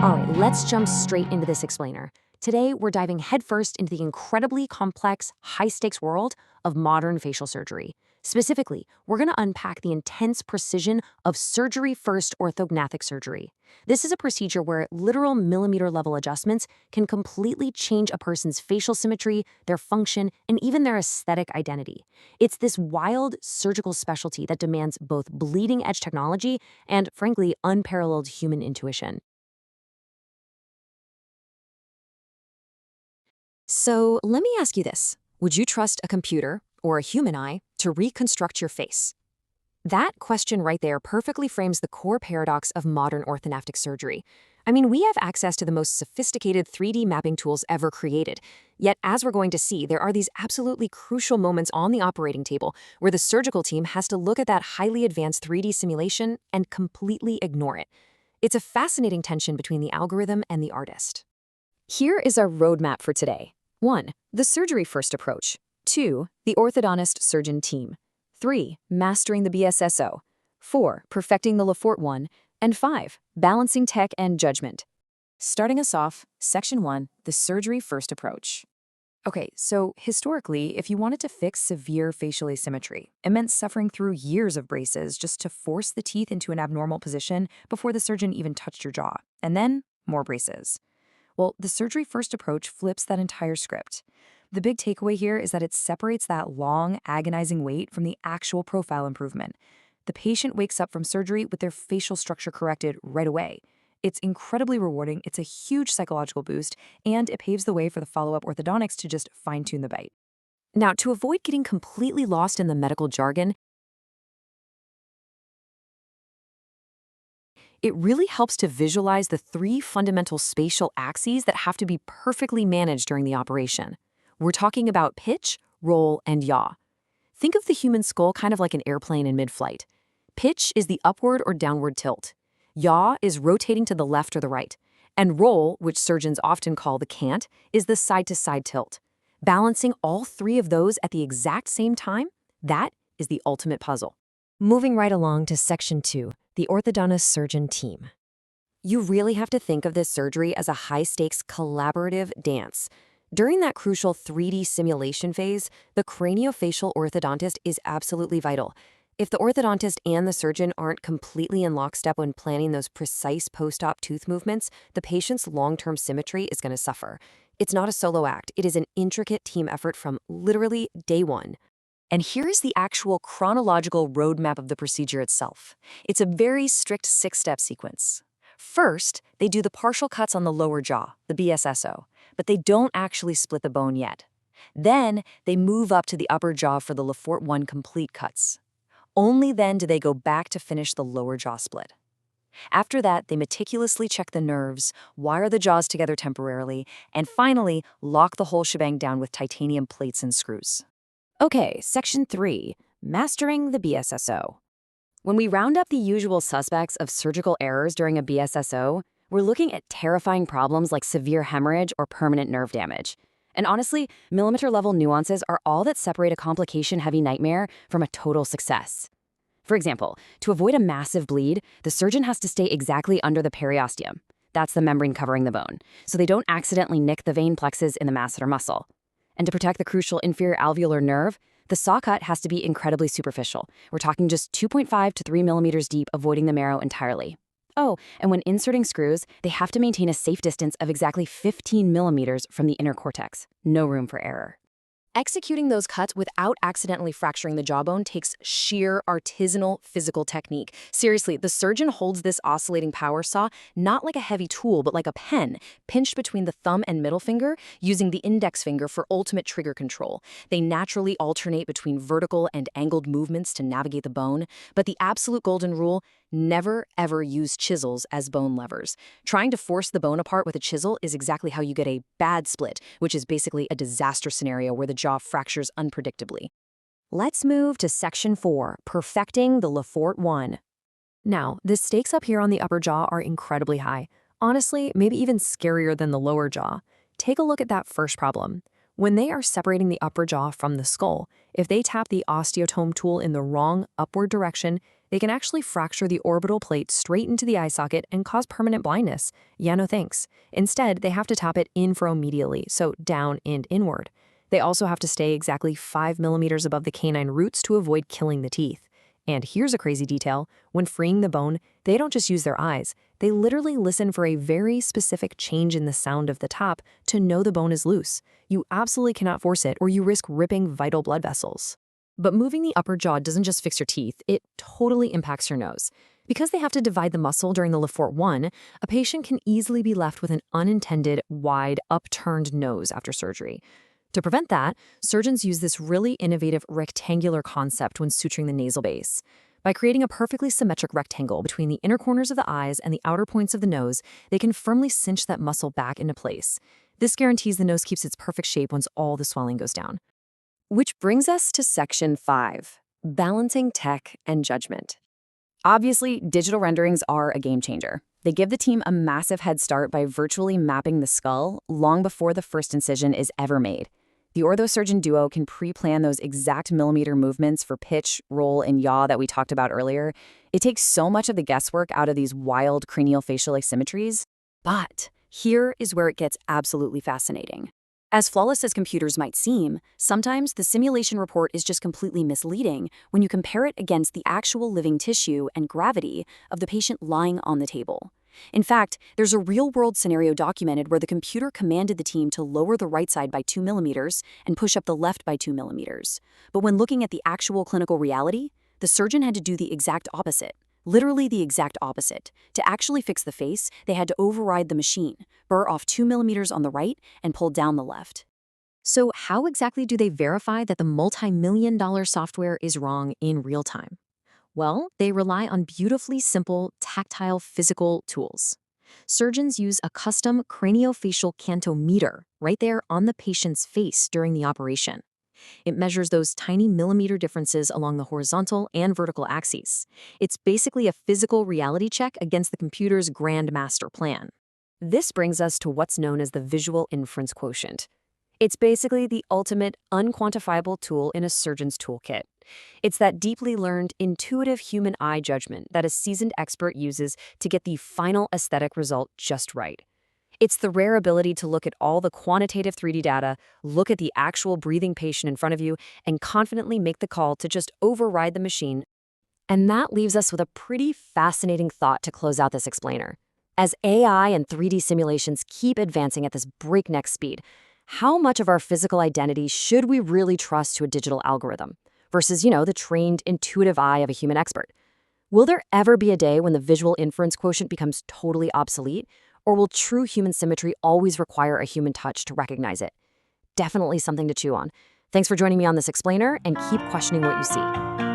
All right, let's jump straight into this explainer. Today, we're diving headfirst into the incredibly complex, high-stakes world of modern facial surgery. Specifically, we're going to unpack the intense precision of Surgery First Orthognathic Surgery. This is a procedure where literal millimeter-level adjustments can completely change a person's facial symmetry, their function, and even their aesthetic identity. It's this wild surgical specialty that demands both bleeding-edge technology and, frankly, unparalleled human intuition. So let me ask you this. Would you trust a computer or a human eye to reconstruct your face? That question right there perfectly frames the core paradox of modern orthodontic surgery. I mean, we have access to the most sophisticated 3D mapping tools ever created. Yet, as we're going to see, there are these absolutely crucial moments on the operating table where the surgical team has to look at that highly advanced 3D simulation and completely ignore it. It's a fascinating tension between the algorithm and the artist. Here is our roadmap for today. 1. The surgery first approach. 2. The orthodontist surgeon team. 3. Mastering the BSSO. 4. Perfecting the Le Fort 1. And 5. Balancing tech and judgment. Starting us off, Section 1, the surgery first approach. Okay, so historically, if you wanted to fix severe facial asymmetry, it meant suffering through years of braces just to force the teeth into an abnormal position before the surgeon even touched your jaw. And then, more braces. Well, the surgery first approach flips that entire script. The big takeaway here is that it separates that long, agonizing wait from the actual profile improvement. The patient wakes up from surgery with their facial structure corrected right away. It's incredibly rewarding, it's a huge psychological boost, and it paves the way for the follow-up orthodontics to just fine-tune the bite. Now, to avoid getting completely lost in the medical jargon, it really helps to visualize the three fundamental spatial axes that have to be perfectly managed during the operation. We're talking about pitch, roll, and yaw. Think of the human skull kind of like an airplane in mid-flight. Pitch is the upward or downward tilt. Yaw is rotating to the left or the right. And roll, which surgeons often call the cant, is the side-to-side tilt. Balancing all three of those at the exact same time, that is the ultimate puzzle. Moving right along to Section 2, the orthodontist surgeon team. You really have to think of this surgery as a high-stakes collaborative dance. During that crucial 3D simulation phase, the craniofacial orthodontist is absolutely vital. If the orthodontist and the surgeon aren't completely in lockstep when planning those precise post-op tooth movements, the patient's long-term symmetry is going to suffer. It's not a solo act. It is an intricate team effort from literally day one. And here is the actual chronological roadmap of the procedure itself. It's a very strict 6-step sequence. First, they do the partial cuts on the lower jaw, the BSSO, but they don't actually split the bone yet. Then, they move up to the upper jaw for the Le Fort 1 complete cuts. Only then do they go back to finish the lower jaw split. After that, they meticulously check the nerves, wire the jaws together temporarily, and finally, lock the whole shebang down with titanium plates and screws. Okay, Section 3, Mastering the BSSO. When we round up the usual suspects of surgical errors during a BSSO, we're looking at terrifying problems like severe hemorrhage or permanent nerve damage. And honestly, millimeter-level nuances are all that separate a complication-heavy nightmare from a total success. For example, to avoid a massive bleed, the surgeon has to stay exactly under the periosteum. That's the membrane covering the bone, so they don't accidentally nick the vein plexus in the masseter muscle. And to protect the crucial inferior alveolar nerve, the saw cut has to be incredibly superficial. We're talking just 2.5 to 3 millimeters deep, avoiding the marrow entirely. Oh, and when inserting screws, they have to maintain a safe distance of exactly 15 millimeters from the inner cortex. No room for error. Executing those cuts without accidentally fracturing the jawbone takes sheer artisanal physical technique. Seriously, the surgeon holds this oscillating power saw not like a heavy tool, but like a pen, pinched between the thumb and middle finger, using the index finger for ultimate trigger control. They naturally alternate between vertical and angled movements to navigate the bone, but the absolute golden rule: never, ever use chisels as bone levers. Trying to force the bone apart with a chisel is exactly how you get a bad split, which is basically a disaster scenario where the jaw fractures unpredictably. Let's move to Section 4, Perfecting the Le Fort 1. Now, the stakes up here on the upper jaw are incredibly high. Honestly, maybe even scarier than the lower jaw. Take a look at that first problem. When they are separating the upper jaw from the skull, if they tap the osteotome tool in the wrong upward direction, They can actually fracture the orbital plate straight into the eye socket and cause permanent blindness. Yeah, no thanks. Instead, they have to tap it infromedially, so down and inward. They also have to stay exactly 5 millimeters above the canine roots to avoid killing the teeth. And here's a crazy detail. When freeing the bone, they don't just use their eyes. They literally listen for a very specific change in the sound of the top to know the bone is loose. You absolutely cannot force it, or you risk ripping vital blood vessels. But moving the upper jaw doesn't just fix your teeth, it totally impacts your nose. Because they have to divide the muscle during the Le Fort 1, a patient can easily be left with an unintended, wide, upturned nose after surgery. To prevent that, surgeons use this really innovative rectangular concept when suturing the nasal base. By creating a perfectly symmetric rectangle between the inner corners of the eyes and the outer points of the nose, they can firmly cinch that muscle back into place. This guarantees the nose keeps its perfect shape once all the swelling goes down. Which brings us to Section 5, Balancing Tech and Judgment. Obviously, digital renderings are a game changer. They give the team a massive head start by virtually mapping the skull long before the first incision is ever made. The orthosurgeon duo can pre-plan those exact millimeter movements for pitch, roll, and yaw that we talked about earlier. It takes so much of the guesswork out of these wild craniofacial asymmetries. But here is where it gets absolutely fascinating. As flawless as computers might seem, sometimes the simulation report is just completely misleading when you compare it against the actual living tissue and gravity of the patient lying on the table. In fact, there's a real-world scenario documented where the computer commanded the team to lower the right side by 2 millimeters and push up the left by 2 millimeters. But when looking at the actual clinical reality, the surgeon had to do the exact opposite. Literally the exact opposite. To actually fix the face, they had to override the machine, burr off 2 millimeters on the right, and pull down the left. So how exactly do they verify that the multi-million-dollar software is wrong in real time? Well, they rely on beautifully simple, tactile physical tools. Surgeons use a custom craniofacial cantometer right there on the patient's face during the operation. It measures those tiny millimeter differences along the horizontal and vertical axes. It's basically a physical reality check against the computer's grand master plan. This brings us to what's known as the visual inference quotient. It's basically the ultimate unquantifiable tool in a surgeon's toolkit. It's that deeply learned, intuitive human eye judgment that a seasoned expert uses to get the final aesthetic result just right. It's the rare ability to look at all the quantitative 3D data, look at the actual breathing patient in front of you, and confidently make the call to just override the machine. And that leaves us with a pretty fascinating thought to close out this explainer. As AI and 3D simulations keep advancing at this breakneck speed, how much of our physical identity should we really trust to a digital algorithm versus, the trained, intuitive eye of a human expert? Will there ever be a day when the visual inference quotient becomes totally obsolete? Or will true human symmetry always require a human touch to recognize it? Definitely something to chew on. Thanks for joining me on this explainer, and keep questioning what you see.